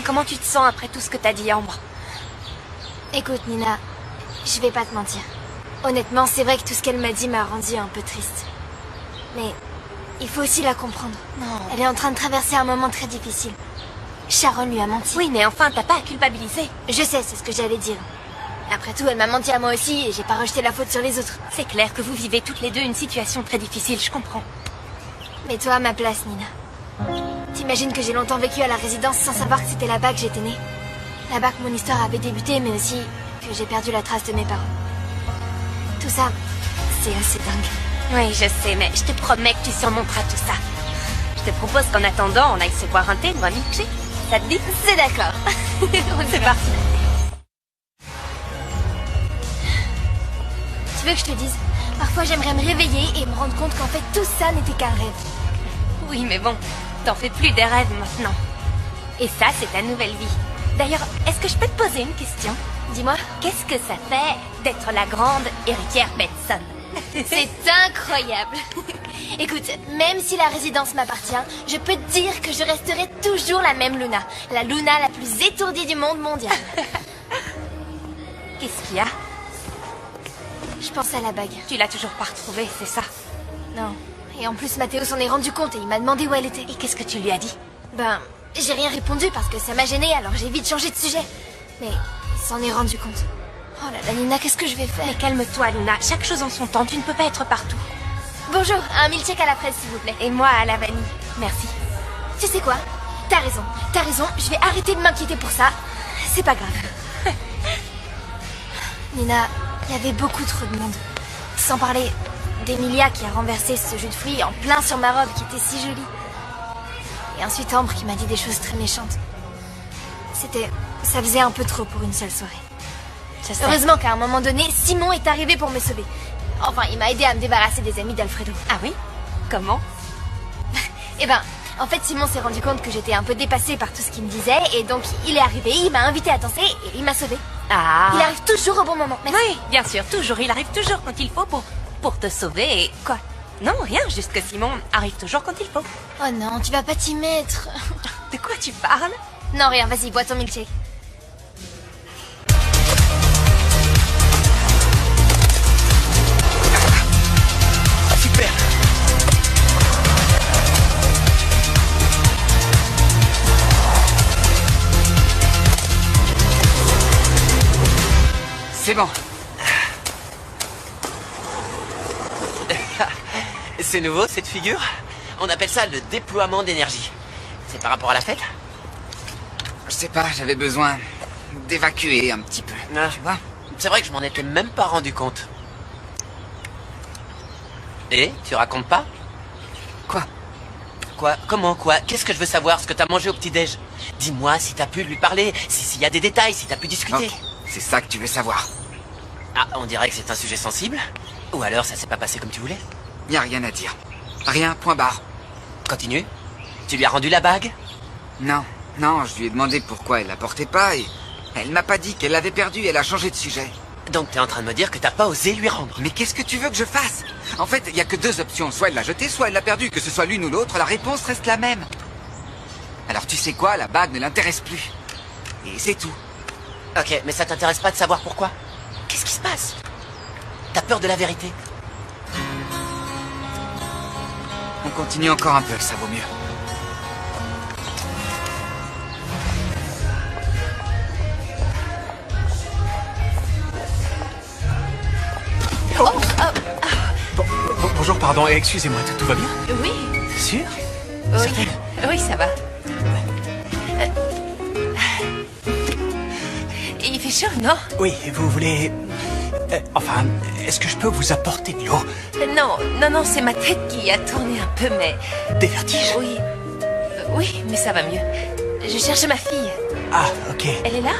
comment tu te sens après tout ce que t'as dit, Ambre? Écoute, Nina, je vais pas te mentir. Honnêtement, c'est vrai que tout ce qu'elle m'a dit m'a rendu un peu triste. Mais il faut aussi la comprendre. Non. Elle est en train de traverser un moment très difficile. Sharon lui a menti. Oui, mais enfin, t'as pas à culpabiliser. Je sais, c'est ce que j'allais dire. Après tout, elle m'a menti à moi aussi et j'ai pas rejeté la faute sur les autres. C'est clair que vous vivez toutes les deux une situation très difficile, je comprends. Mets-toi à ma place, Nina. T'imagines que j'ai longtemps vécu à la résidence sans savoir que c'était là-bas que j'étais née? Là-bas que mon histoire avait débuté, mais aussi que j'ai perdu la trace de mes parents. Tout ça, c'est assez dingue. Oui, je sais, mais je te promets que tu surmonteras tout ça. Je te propose qu'en attendant, on aille se boire un thé ou un milkshake. Ça te dit? C'est d'accord. C'est parti. Tu veux que je te dise? Parfois, j'aimerais me réveiller et me rendre compte qu'en fait, tout ça n'était qu'un rêve. Oui, mais bon, t'en fais plus des rêves maintenant. Et ça, c'est ta nouvelle vie. D'ailleurs, est-ce que je peux te poser une question? Dis-moi. Qu'est-ce que ça fait d'être la grande héritière Benson? C'est incroyable. Écoute, même si la résidence m'appartient, je peux te dire que je resterai toujours la même Luna. La Luna la plus étourdie du monde mondial. Qu'est-ce qu'il y a? Je pense à la bague. Tu l'as toujours pas retrouvée, c'est ça? Non. Et en plus, Mathéo s'en est rendu compte et il m'a demandé où elle était. Et qu'est-ce que tu lui as dit? Ben, j'ai rien répondu parce que ça m'a gênée, alors j'ai vite changé de sujet. Mais il s'en est rendu compte. Oh là là, Nina, qu'est-ce que je vais faire? Mais calme-toi, Luna. Chaque chose en son temps, tu ne peux pas être partout. Bonjour, un milkshake à la fraise, s'il vous plaît. Et moi, à la vanille. Merci. Tu sais quoi? T'as raison, je vais arrêter de m'inquiéter pour ça. C'est pas grave. Nina, il y avait beaucoup trop de monde. Sans parler d'Emilia qui a renversé ce jus de fruits en plein sur ma robe qui était si jolie. Et ensuite Ambre qui m'a dit des choses très méchantes. Ça faisait un peu trop pour une seule soirée. Heureusement qu'à un moment donné, Simon est arrivé pour me sauver. Enfin, il m'a aidé à me débarrasser des amis d'Alfredo. Ah oui? Comment? Eh ben, en fait, Simon s'est rendu compte que j'étais un peu dépassée par tout ce qu'il me disait, et donc il est arrivé, il m'a invité à danser, et il m'a sauvée. Ah! Il arrive toujours au bon moment. Merci. Oui, bien sûr, toujours. Il arrive toujours quand il faut pour te sauver et... Quoi? Non, rien, juste que Simon arrive toujours quand il faut. Oh non, tu vas pas t'y mettre. De quoi tu parles? Non, rien, vas-y, bois ton milkshake. Super. C'est bon. C'est nouveau cette figure? On appelle ça le déploiement d'énergie. C'est par rapport à la fête? Je sais pas, j'avais besoin d'évacuer un petit peu, tu vois? C'est vrai que je m'en étais même pas rendu compte. Et tu racontes pas? Quoi? Quoi? Comment quoi? Qu'est-ce que je veux savoir? Ce que t'as mangé au petit-déj? Dis-moi si t'as pu lui parler, s'il y a des détails, si t'as pu discuter. Ok, c'est ça que tu veux savoir. Ah, on dirait que c'est un sujet sensible? Ou alors ça s'est pas passé comme tu voulais? Y a rien à dire. Rien, point barre. Continue. Tu lui as rendu la bague? Non, je lui ai demandé pourquoi elle la portait pas et elle m'a pas dit qu'elle l'avait perdue, elle a changé de sujet. Donc t'es en train de me dire que t'as pas osé lui rendre? Mais qu'est-ce que tu veux que je fasse? En fait, il y a que deux options, soit elle l'a jetée, soit elle l'a perdue. Que ce soit l'une ou l'autre, la réponse reste la même. Alors tu sais quoi, la bague ne l'intéresse plus. Et c'est tout. Ok, mais ça t'intéresse pas de savoir pourquoi? Qu'est-ce qui se passe? T'as peur de la vérité? On continue encore un peu, ça vaut mieux. Bonjour, pardon, excusez-moi, tout va bien? Oui. Sûr? Oui. Certaine? Oui, ça va. Il fait chaud, non? Oui, vous voulez... enfin, est-ce que je peux vous apporter de l'eau? Non, c'est ma tête qui a tourné un peu, mais... Des vertiges? Oui. Oui, mais ça va mieux. Je cherche ma fille. Ah, ok. Elle est là?